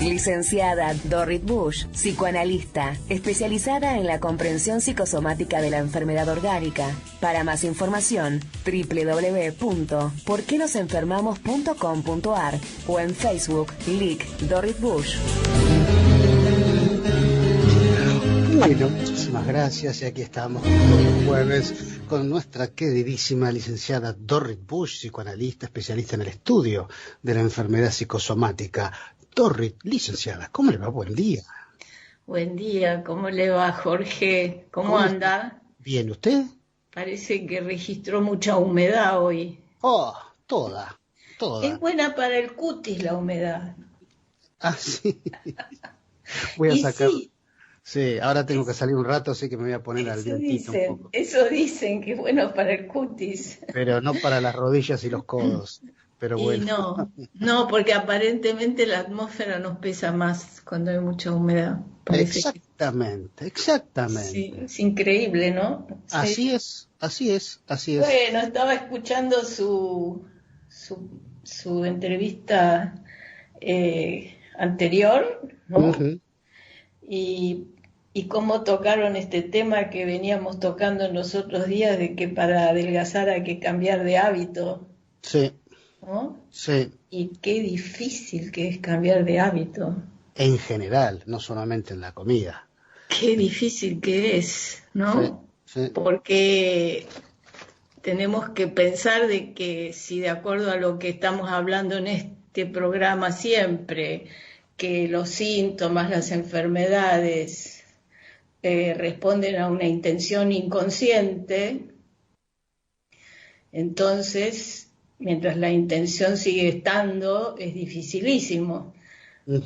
Licenciada Dorrit Bush, psicoanalista, especializada en la comprensión psicosomática de la enfermedad orgánica. Para más información, www.porquenosenfermamos.com.ar o en Facebook, Lic Dorrit Bush. Bueno, muchísimas gracias, y aquí estamos todos los jueves con nuestra queridísima licenciada Dorrit Bush, psicoanalista, especialista en el estudio de la enfermedad psicosomática. Dorrit, licenciada, ¿cómo le va? Buen día. Buen día, ¿cómo le va, Jorge? ¿Cómo anda? Bien, ¿usted? Parece que registró mucha humedad hoy. Oh, toda. Es buena para el cutis la humedad. Ah, sí. Voy a sacar... Sí. Sí, ahora tengo que salir un rato, así que me voy a poner al vientito un poco. Eso dicen que es bueno para el cutis. Pero no para las rodillas y los codos. Pero bueno. No, porque aparentemente la atmósfera nos pesa más cuando hay mucha humedad. Exactamente. Sí, es increíble, ¿no? Así es. Bueno, estaba escuchando su entrevista anterior, ¿no? Uh-huh. Y cómo tocaron este tema que veníamos tocando en los otros días, de que para adelgazar hay que cambiar de hábito. Sí. ¿No? Sí. Y qué difícil que es cambiar de hábito. En general, no solamente en la comida. Qué difícil que es, ¿no? Sí. Porque tenemos que pensar de que si, de acuerdo a lo que estamos hablando en este programa siempre, que los síntomas, las enfermedades responden a una intención inconsciente, entonces, mientras la intención sigue estando, es dificilísimo,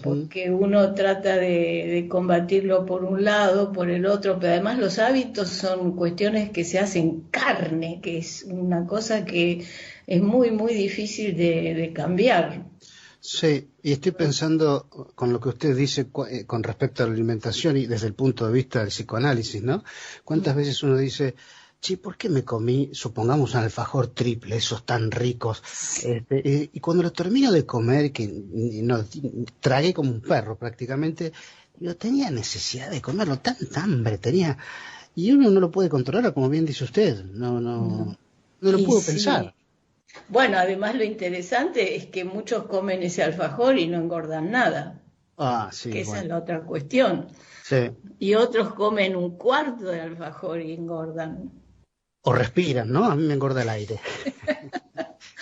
porque uno trata de combatirlo por un lado, por el otro, pero además los hábitos son cuestiones que se hacen carne, que es una cosa que es muy, muy difícil de cambiar. Sí, y estoy pensando con lo que usted dice con respecto a la alimentación y desde el punto de vista del psicoanálisis, ¿no? ¿Cuántas veces uno dice... Sí, ¿por qué me comí, supongamos, un alfajor triple, esos tan ricos? Y cuando lo termino de comer, que no, tragué como un perro prácticamente, yo tenía necesidad de comerlo, tanta hambre tenía. Y uno no lo puede controlar, como bien dice usted, no lo puedo pensar. Bueno, además lo interesante es que muchos comen ese alfajor y no engordan nada. Ah, sí, que esa es la otra cuestión. Sí. Y otros comen un cuarto de alfajor y engordan. O respiran, ¿no? A mí me engorda el aire.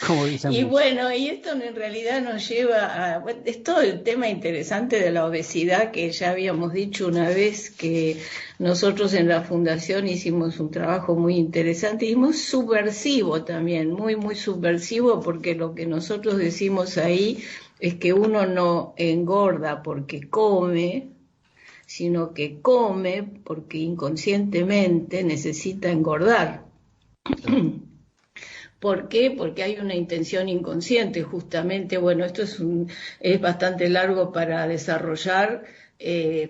Como dicen y muchos. Bueno, y esto en realidad nos lleva a... Es todo el tema interesante de la obesidad, que ya habíamos dicho una vez que nosotros en la Fundación hicimos un trabajo muy interesante y muy subversivo también, muy, muy subversivo, porque lo que nosotros decimos ahí es que uno no engorda porque come, sino que come porque inconscientemente necesita engordar. ¿Por qué? Porque hay una intención inconsciente, justamente. Bueno, esto es bastante largo para desarrollar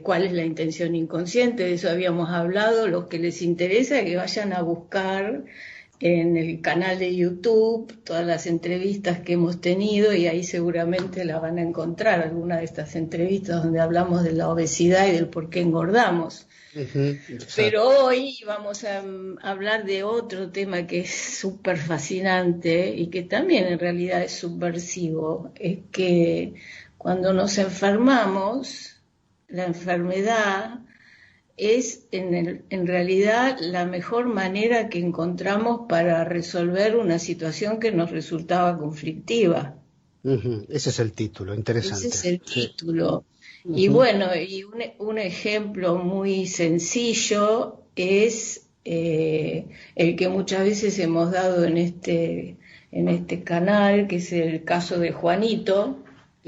cuál es la intención inconsciente, de eso habíamos hablado. Los que les interesa, que vayan a buscar en el canal de YouTube todas las entrevistas que hemos tenido, y ahí seguramente la van a encontrar, alguna de estas entrevistas donde hablamos de la obesidad y del por qué engordamos. Pero hoy vamos a hablar de otro tema que es súper fascinante y que también en realidad es subversivo. Es que cuando nos enfermamos, la enfermedad es en realidad la mejor manera que encontramos para resolver una situación que nos resultaba conflictiva. Ese es el título, interesante. Ese es el título. Y bueno, y un ejemplo muy sencillo es el que muchas veces hemos dado en este canal, que es el caso de Juanito.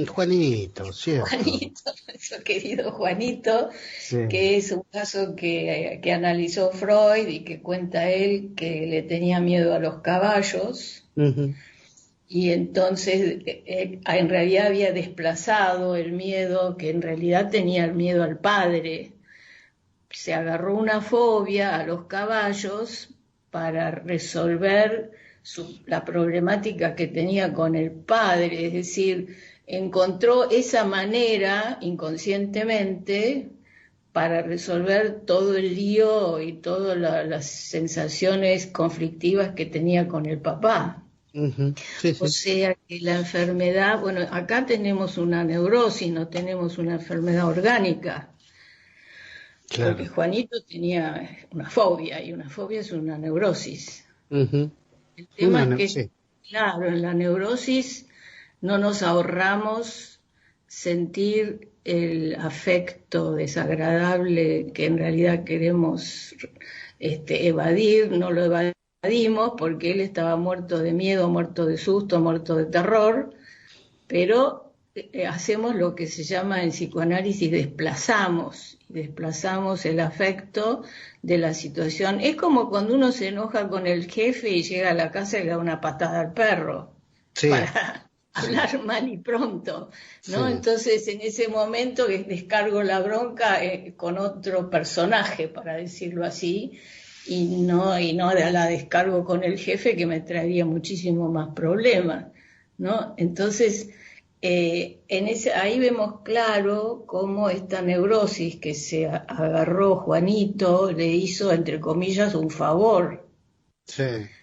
Juanito, cierto. Juanito, nuestro querido Juanito, sí. Que es un caso que analizó Freud y que cuenta él que le tenía miedo a los caballos. Y entonces en realidad había desplazado el miedo, que en realidad tenía el miedo al padre. Se agarró una fobia a los caballos para resolver la problemática que tenía con el padre, es decir, encontró esa manera inconscientemente para resolver todo el lío y todas las sensaciones conflictivas que tenía con el papá. Sí, O sí, sea que la enfermedad, bueno, acá tenemos una neurosis, no tenemos una enfermedad orgánica, porque claro. Juanito tenía una fobia y una fobia es una neurosis. Ujú. El tema es que, Sí, claro, en la neurosis no nos ahorramos sentir el afecto desagradable que en realidad queremos evadir, no lo evadimos porque él estaba muerto de miedo, muerto de susto, muerto de terror, pero hacemos lo que se llama en psicoanálisis desplazamos el afecto de la situación. Es como cuando uno se enoja con el jefe y llega a la casa y le da una patada al perro, sí, para sí, hablar mal y pronto, ¿no? sí, Entonces en ese momento descargo la bronca con otro personaje, para decirlo así, y no la descargo con el jefe, que me traería muchísimo más problemas, ¿no? Entonces ahí vemos claro cómo esta neurosis que se agarró Juanito le hizo, entre comillas, un favor, sí,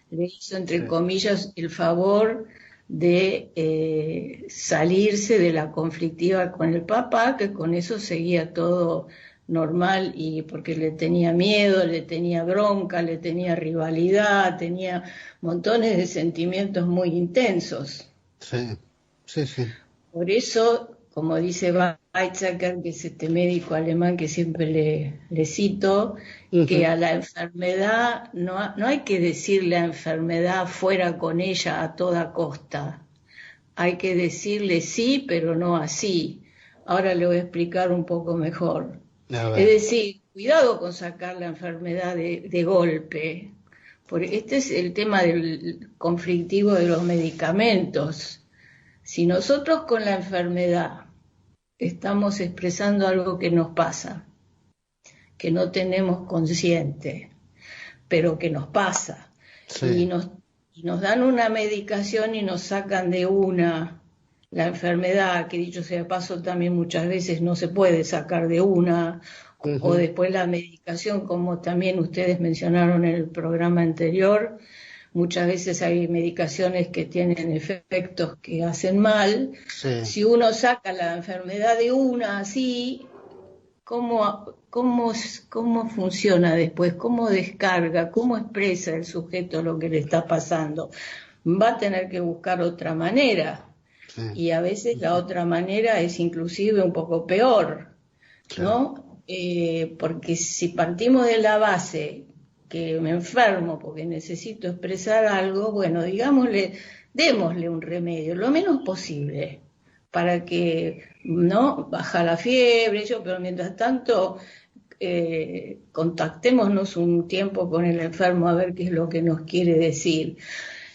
le hizo, sí. entre comillas, el favor de salirse de la conflictiva con el papá, que con eso seguía todo normal, y porque le tenía miedo, le tenía bronca, le tenía rivalidad, tenía montones de sentimientos muy intensos. Sí, sí, sí. Por eso, como dice Weizsäcker, que es este médico alemán que siempre le cito, que Ujú. a la enfermedad no hay que decirle a la enfermedad fuera con ella a toda costa. Hay que decirle sí, pero no así. Ahora le voy a explicar un poco mejor. A Es ver, decir, cuidado con sacar la enfermedad de golpe. Porque este es el tema del conflictivo de los medicamentos. Si nosotros con la enfermedad estamos expresando algo que nos pasa, que no tenemos consciente, pero que nos pasa, y sí. nos, y nos dan una medicación y nos sacan de una la enfermedad, que dicho sea de paso también muchas veces no se puede sacar de una, o Ujú. después la medicación, como también ustedes mencionaron en el programa anterior. Muchas veces hay medicaciones que tienen efectos que hacen mal. Sí, Si uno saca la enfermedad de una así, ¿cómo funciona después? ¿Cómo descarga? ¿Cómo expresa el sujeto lo que le está pasando? Va a tener que buscar otra manera. sí, Y a veces la ujú, otra manera es inclusive un poco peor, claro. ¿no? Porque si partimos de la base que me enfermo porque necesito expresar algo, bueno, démosle un remedio, lo menos posible, para que no baja la fiebre, pero mientras tanto contactémonos un tiempo con el enfermo a ver qué es lo que nos quiere decir.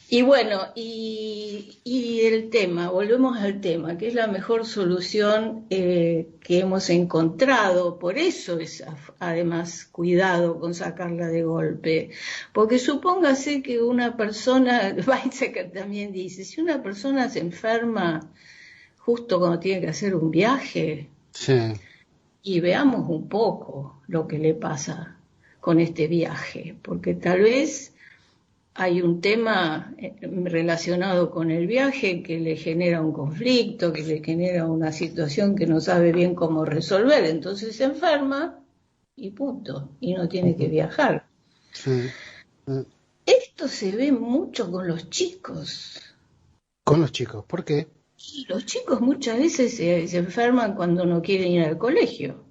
Y bueno, y el tema, volvemos al tema, que es la mejor solución que hemos encontrado. Por eso es además cuidado con sacarla de golpe, porque supóngase que una persona, Weizsäcker también dice, si una persona se enferma justo cuando tiene que hacer un viaje, Sí, y veamos un poco lo que le pasa con este viaje, porque tal vez hay un tema relacionado con el viaje que le genera un conflicto, que le genera una situación que no sabe bien cómo resolver, entonces se enferma y punto, y no tiene que ujú, viajar. sí. Esto se ve mucho con los chicos. Con los chicos, ¿por qué? Y los chicos muchas veces se enferman cuando no quieren ir al colegio,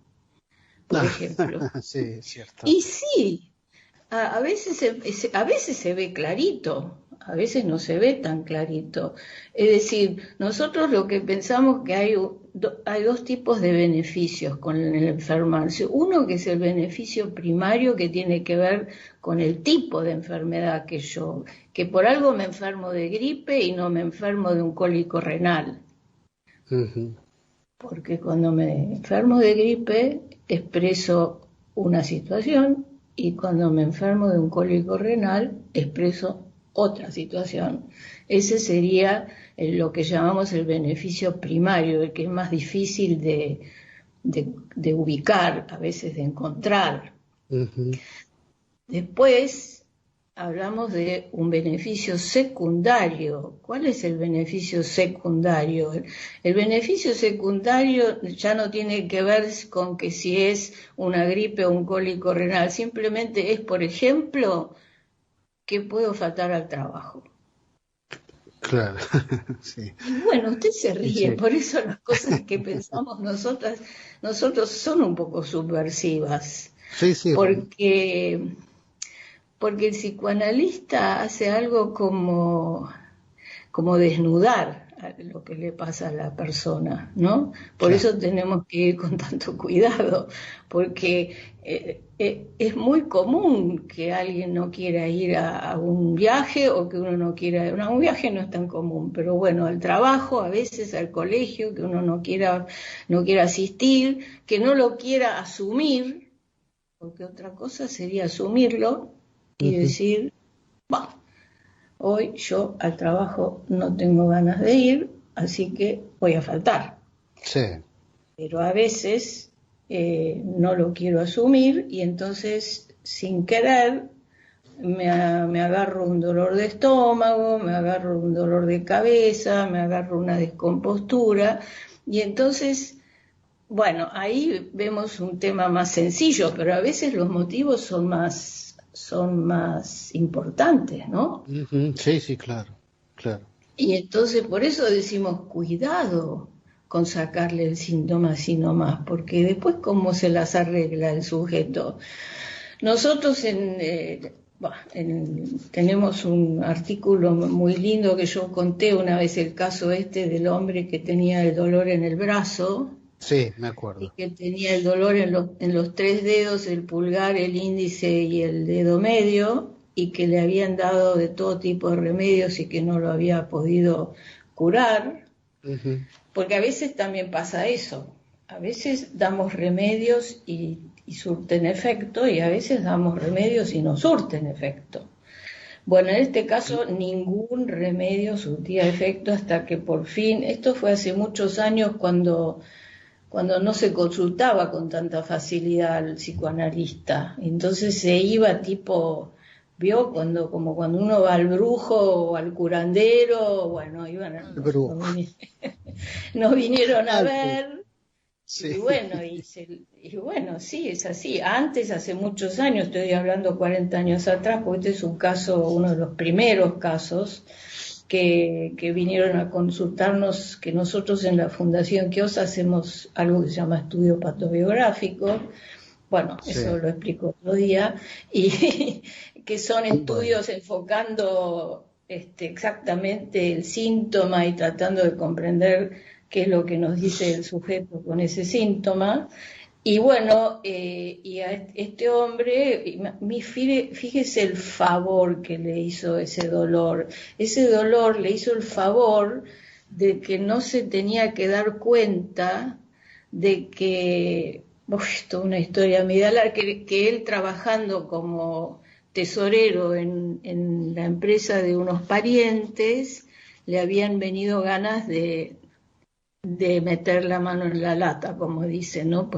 por ejemplo. Sí, es cierto. Y sí, a veces se ve clarito, a veces no se ve tan clarito. Es decir, nosotros lo que pensamos que hay dos tipos de beneficios con el enfermarse. Uno que es el beneficio primario, que tiene que ver con el tipo de enfermedad que por algo me enfermo de gripe y no me enfermo de un cólico renal. Ujú, Porque cuando me enfermo de gripe expreso una situación, y cuando me enfermo de un cólico renal expreso otra situación. Ese sería lo que llamamos el beneficio primario, el que es más difícil de ubicar, a veces de encontrar. Ujú. Después hablamos de un beneficio secundario. ¿Cuál es el beneficio secundario? El beneficio secundario ya no tiene que ver con que si es una gripe o un cólico renal, simplemente es, por ejemplo, que puedo faltar al trabajo. Claro, sí, Y bueno, usted se ríe, sí, por eso las cosas que pensamos nosotros son un poco subversivas, sí, sí, porque, porque el psicoanalista hace algo como desnudar lo que le pasa a la persona, ¿no? Por claro. eso tenemos que ir con tanto cuidado, porque es muy común que alguien no quiera ir a un viaje o que uno no quiera, no, un viaje no es tan común, pero bueno, al trabajo, a veces al colegio, que uno no quiera asistir, que no lo quiera asumir, porque otra cosa sería asumirlo y Ujú. decir, bueno, hoy yo al trabajo no tengo ganas de ir, así que voy a faltar. Sí, Pero a veces no lo quiero asumir y entonces sin querer me agarro un dolor de estómago, me agarro un dolor de cabeza, me agarro una descompostura y entonces, bueno, ahí vemos un tema más sencillo, pero a veces los motivos son más importantes, ¿no? ujú, sí, sí, claro, claro. Y entonces por eso decimos cuidado con sacarle el síntoma así nomás, porque después cómo se las arregla el sujeto. Nosotros tenemos un artículo muy lindo que yo conté una vez el caso este del hombre que tenía el dolor en el brazo Sí, me y acuerdo. que tenía el dolor en los tres dedos, el pulgar, el índice y el dedo medio, y que le habían dado de todo tipo de remedios y que no lo había podido curar, Ujú. porque a veces también pasa eso. A veces damos remedios y surten efecto, y a veces damos remedios y no surten efecto. Bueno, en este caso ningún remedio surtía efecto hasta que por fin, esto fue hace muchos años cuando no se consultaba con tanta facilidad al psicoanalista. Entonces se iba tipo, vio, como cuando uno va al brujo o al curandero, bueno, iban, El nos brujo. nos vinieron a Ah, sí, ver. sí, Y bueno, y bueno, sí, es así. Antes, hace muchos años, estoy hablando 40 años atrás, porque este es un caso, uno de los primeros casos que vinieron a consultarnos, que nosotros en la Fundación Kios hacemos algo que se llama estudio patobiográfico, bueno, eso sí. lo explico otro día, y que son Bueno, estudios enfocando exactamente el síntoma y tratando de comprender qué es lo que nos dice el sujeto con ese síntoma. Y bueno, y a este hombre, fíjese el favor que le hizo ese dolor. Ese dolor le hizo el favor de que no se tenía que dar cuenta de que, esto es una historia media que él trabajando como tesorero en la empresa de unos parientes, le habían venido ganas de meter la mano en la lata, como dicen, ¿no?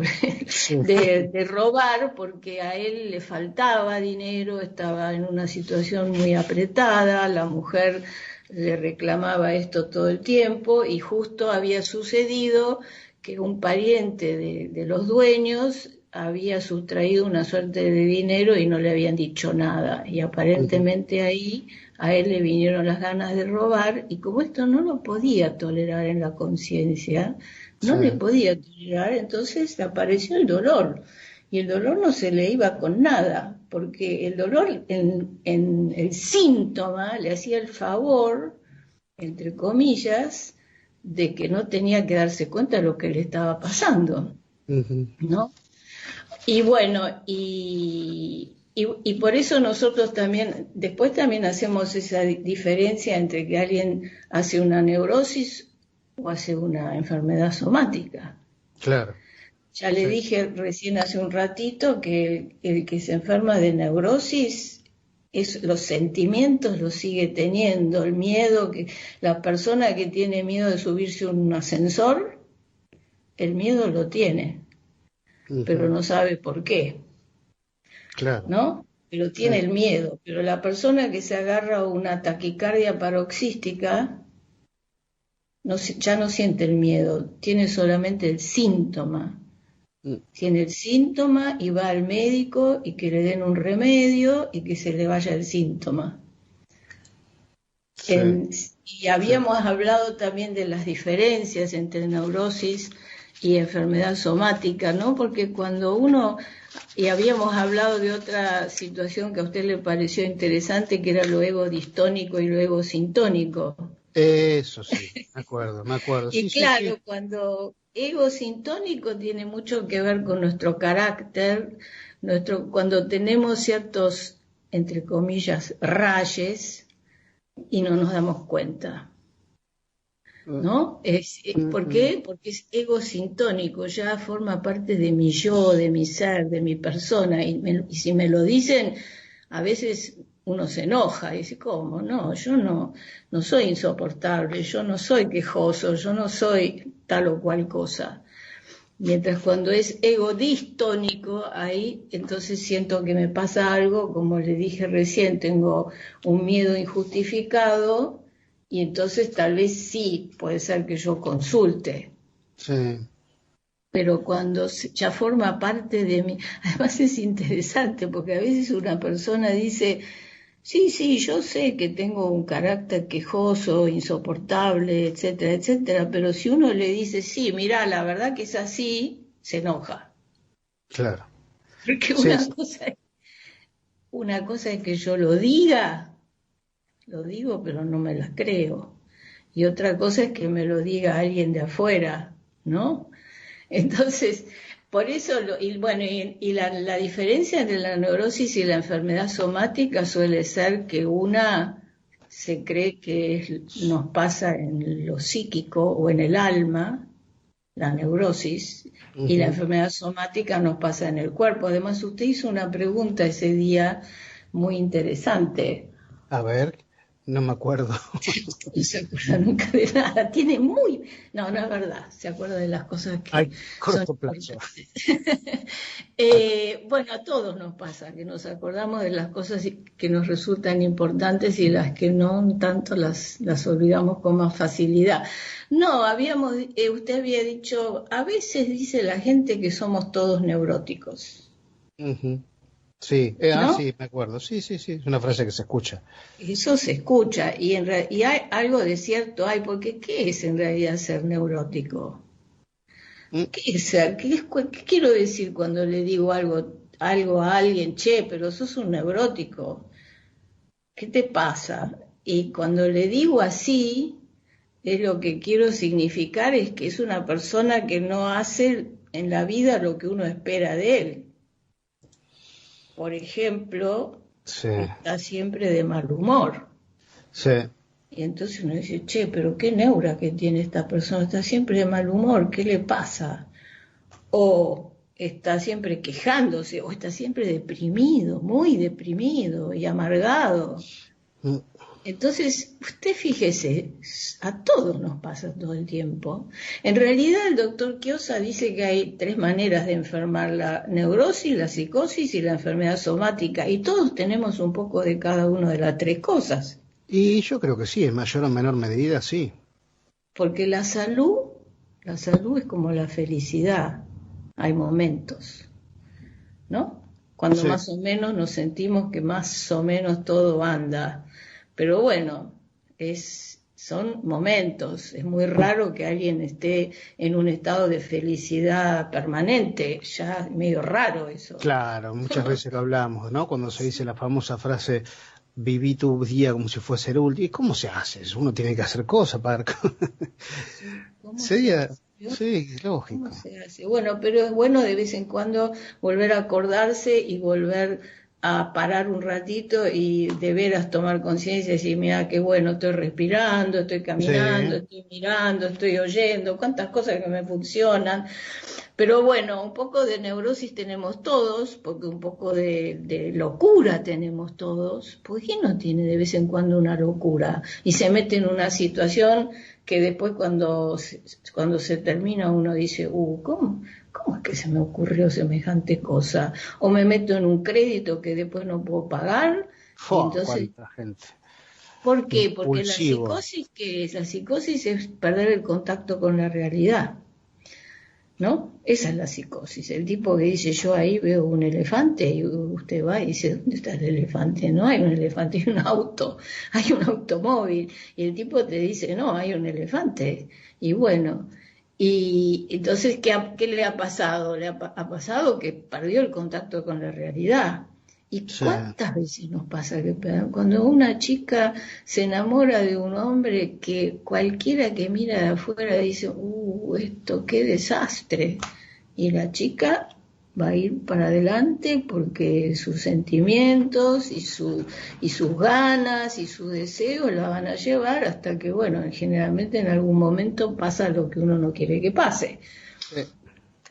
sí. De robar, porque a él le faltaba dinero, estaba en una situación muy apretada, la mujer le reclamaba esto todo el tiempo y justo había sucedido que un pariente de los dueños había sustraído una suerte de dinero y no le habían dicho nada. Y Ujú. aparentemente ahí a él le vinieron las ganas de robar y como esto no lo podía tolerar en la conciencia, Sí. no le podía tolerar, entonces apareció el dolor. Y el dolor no se le iba con nada, porque el dolor en el síntoma le hacía el favor, entre comillas, de que no tenía que darse cuenta de lo que le estaba pasando, Ujú. ¿no? Y bueno, y por eso nosotros también, después también hacemos esa diferencia entre que alguien hace una neurosis o hace una enfermedad somática. Claro, Ya le sí. dije recién hace un ratito que el que se enferma de neurosis los sentimientos los sigue teniendo, el miedo, que la persona que tiene miedo de subirse a un ascensor, el miedo lo tiene, pero no sabe por qué, Claro. ¿no? Pero tiene Sí. el miedo. Pero la persona que se agarra a una taquicardia paroxística ya no siente el miedo, tiene solamente el síntoma. Tiene el síntoma y va al médico y que le den un remedio y que se le vaya el síntoma. Sí. Y habíamos hablado también de las diferencias entre neurosis y enfermedad somática, ¿no? Porque cuando y habíamos hablado de otra situación que a usted le pareció interesante, que era lo ego distónico y lo ego sintónico. Eso sí, me acuerdo. Y Sí, sí, claro, sí. cuando ego sintónico tiene mucho que ver con nuestro carácter, cuando tenemos ciertos, entre comillas, rayes y no nos damos cuenta, ¿no? ¿Por qué? Porque es ego sintónico, ya forma parte de mi yo, de mi ser, de mi persona, y si me lo dicen, a veces uno se enoja y dice, ¿cómo? No, yo no soy insoportable, yo no soy quejoso, yo no soy tal o cual cosa. Mientras cuando es ego distónico, ahí entonces siento que me pasa algo, como le dije recién, tengo un miedo injustificado y entonces tal vez sí puede ser que yo consulte. Sí. Pero cuando ya forma parte de mí, además es interesante porque a veces una persona dice, sí, yo sé que tengo un carácter quejoso, insoportable, etcétera, etcétera, pero si uno le dice, sí, mira, la verdad que es así, se enoja. Claro. Porque Sí, una cosa es que yo lo digo, pero no me las creo. Y otra cosa es que me lo diga alguien de afuera, ¿no? Entonces, por eso, la diferencia entre la neurosis y la enfermedad somática suele ser que una se cree que nos pasa en lo psíquico o en el alma, la neurosis, y la enfermedad somática nos pasa en el cuerpo. Además, usted hizo una pregunta ese día muy interesante. a ver, no me acuerdo. No se acuerda nunca de nada, no, no es verdad, se acuerda de las cosas que Hay son corto plazo. importantes. Ah, Bueno, a todos nos pasa, que nos acordamos de las cosas que nos resultan importantes y las que no tanto las olvidamos con más facilidad. No, usted había dicho, a veces dice la gente que somos todos neuróticos, sí, ¿no? sí, me acuerdo. Sí, sí, sí, es una frase que se escucha. Eso se escucha y hay algo de cierto hay, porque ¿qué es en realidad ser neurótico? Mm, ¿Qué es ser? ¿Qué quiero decir cuando le digo algo a alguien? Che, pero sos un neurótico. ¿Qué te pasa? Y cuando le digo así, es lo que quiero significar es que es una persona que no hace en la vida lo que uno espera de él. Por ejemplo, sí, está siempre de mal humor. sí. Y entonces uno dice, che, pero qué neura que tiene esta persona, está siempre de mal humor, ¿qué le pasa? O está siempre quejándose, o está siempre deprimido, muy deprimido y amargado. Mm, Entonces, usted fíjese, a todos nos pasa todo el tiempo. En realidad, el doctor Chiosa dice que hay 3 maneras de enfermar: la neurosis, la psicosis y la enfermedad somática, y todos tenemos un poco de cada una de las 3 cosas. Y yo creo que sí, en mayor o menor medida, sí. Porque la salud es como la felicidad, hay momentos, ¿no? Cuando Sí. más o menos nos sentimos que más o menos todo anda. Pero bueno, son momentos. Es muy raro que alguien esté en un estado de felicidad permanente. Ya es medio raro eso. Claro, muchas veces lo hablamos, ¿no? Cuando se dice la famosa frase, viví tu día como si fuese el último. ¿Y cómo se hace eso? Uno tiene que hacer cosas para... Sí, ¿cómo se Sería, hace? sí, ¿Cómo lógico. se hace? Bueno, pero es bueno de vez en cuando volver a acordarse y volver a parar un ratito y de veras tomar conciencia y decir, mira, qué bueno, estoy respirando, estoy caminando, estoy mirando, estoy oyendo, cuántas cosas que me funcionan. Pero bueno, un poco de neurosis tenemos todos, porque un poco de locura tenemos todos. ¿Por qué no tiene de vez en cuando una locura? Y se mete en una situación que después cuando se termina uno dice, ¿cómo es que se me ocurrió semejante cosa? O me meto en un crédito que después no puedo pagar. Entonces, ¿cuánta gente? ¿por qué? Porque Impulsivo. la psicosis, ¿qué es? La psicosis es perder el contacto con la realidad, ¿no? Esa es la psicosis. El tipo que dice, yo ahí veo un elefante, y usted va y dice, ¿dónde está el elefante? No hay un elefante, hay un auto, hay un automóvil. Y el tipo te dice, no, hay un elefante. Y bueno, y entonces, ¿qué le ha pasado? Ha pasado que perdió el contacto con la realidad. ¿Y cuántas veces nos pasa que cuando una chica se enamora de un hombre que cualquiera que mira de afuera dice, esto qué desastre? Y la chica va a ir para adelante porque sus sentimientos y sus ganas y sus deseos la van a llevar hasta que, bueno, generalmente en algún momento pasa lo que uno no quiere que pase.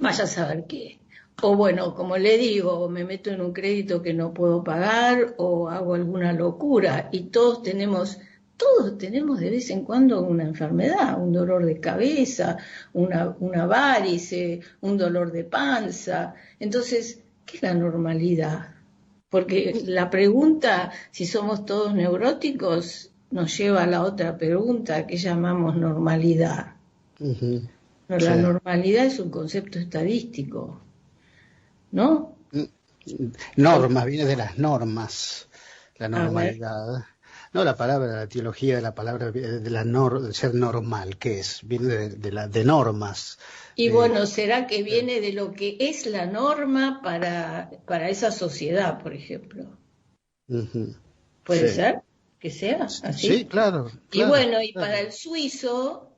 Vaya a saber qué. O bueno, como le digo, me meto en un crédito que no puedo pagar o hago alguna locura. Y todos tenemos de vez en cuando una enfermedad, un dolor de cabeza, una varice, un dolor de panza. Entonces, ¿qué es la normalidad? Porque la pregunta, si somos todos neuróticos, nos lleva a la otra pregunta que llamamos normalidad. Pero la normalidad es un concepto estadístico, ¿no? Normas, viene de las normas, la normalidad. No, la etiología de la palabra de ser normal, ¿qué es? Viene de normas. Y bueno, ¿será que viene de lo que es la norma para esa sociedad, por ejemplo? ¿Puede ser que sea así? Sí, claro. Y bueno, y para el suizo,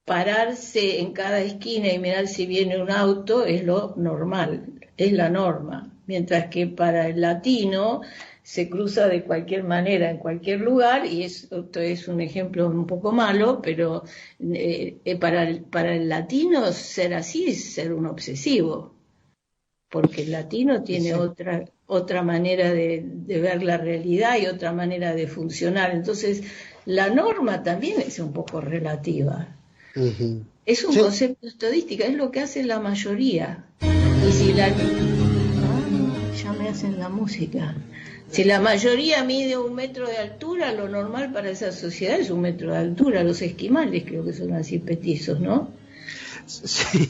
pararse en cada esquina y mirar si viene un auto es lo normal, es la norma. Mientras que para el latino se cruza de cualquier manera en cualquier lugar, y esto es un ejemplo un poco malo, pero para el latino ser así es ser un obsesivo, porque el latino tiene otra manera de ver la realidad y otra manera de funcionar. Entonces, la norma también es un poco relativa. Es un concepto estadístico, es lo que hace la mayoría. Y si ya me hacen la música. Si la mayoría mide 1 metro de altura, lo normal para esa sociedad es 1 metro de altura. Los esquimales creo que son así petizos, ¿no? Sí.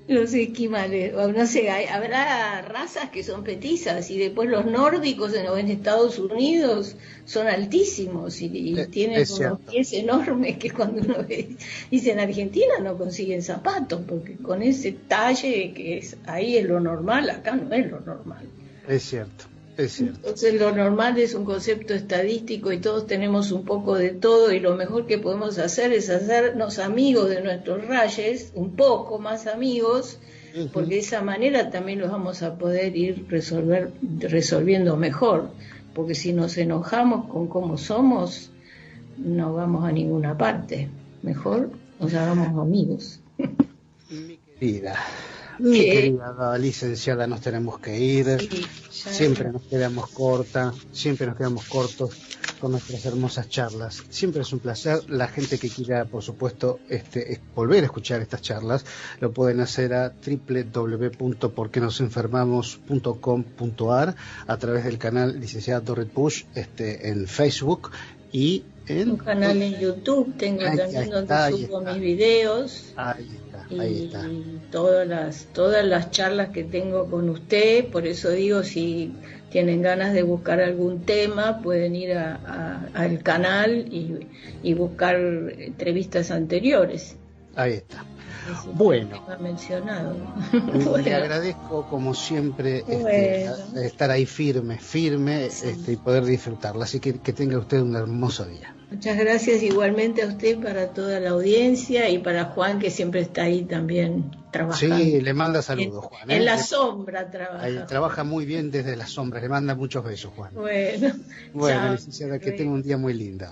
Los esquimales, no sé, habrá razas que son petizas y después los nórdicos en Estados Unidos son altísimos y tienen unos pies enormes que cuando uno ve, dice en Argentina no consiguen zapatos porque con ese talle que es ahí es lo normal, acá no es lo normal. Es cierto. Entonces lo normal es un concepto estadístico y todos tenemos un poco de todo y lo mejor que podemos hacer es hacernos amigos de nuestros rayes, un poco más amigos, porque de esa manera también los vamos a poder ir resolviendo mejor, porque si nos enojamos con cómo somos, no vamos a ninguna parte. Mejor nos hagamos amigos. Mi querida licenciada, nos tenemos que ir. Siempre nos quedamos cortos con nuestras hermosas charlas. Siempre es un placer. La gente que quiera, por supuesto, volver a escuchar estas charlas, lo pueden hacer a www.porquenosenfermamos.com.ar a través del canal licenciada Dorrit Bush en Facebook y en un canal en YouTube. Tengo también donde subo mis videos. Ahí está. Y todas las charlas que tengo con usted, por eso digo, si tienen ganas de buscar algún tema, pueden ir al canal y buscar entrevistas anteriores. Ahí está. Bueno, mencionado. Le agradezco como siempre estar ahí firme y poder disfrutarla, así que tenga usted un hermoso día. Muchas gracias igualmente a usted, para toda la audiencia y para Juan, que siempre está ahí también trabajando. Sí, le manda saludos, Juan. En la sombra trabaja. Ahí, trabaja muy bien desde la sombra, le manda muchos besos, Juan. Bueno, Bueno, licenciada, que tenga un día muy lindo.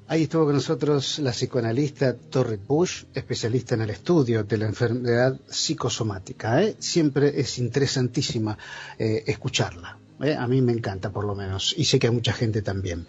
Ahí estuvo con nosotros la psicoanalista Dorrit Bush, especialista en el estudio de la enfermedad psicosomática. Siempre es interesantísima escucharla. A mí me encanta, por lo menos, y sé que a mucha gente también.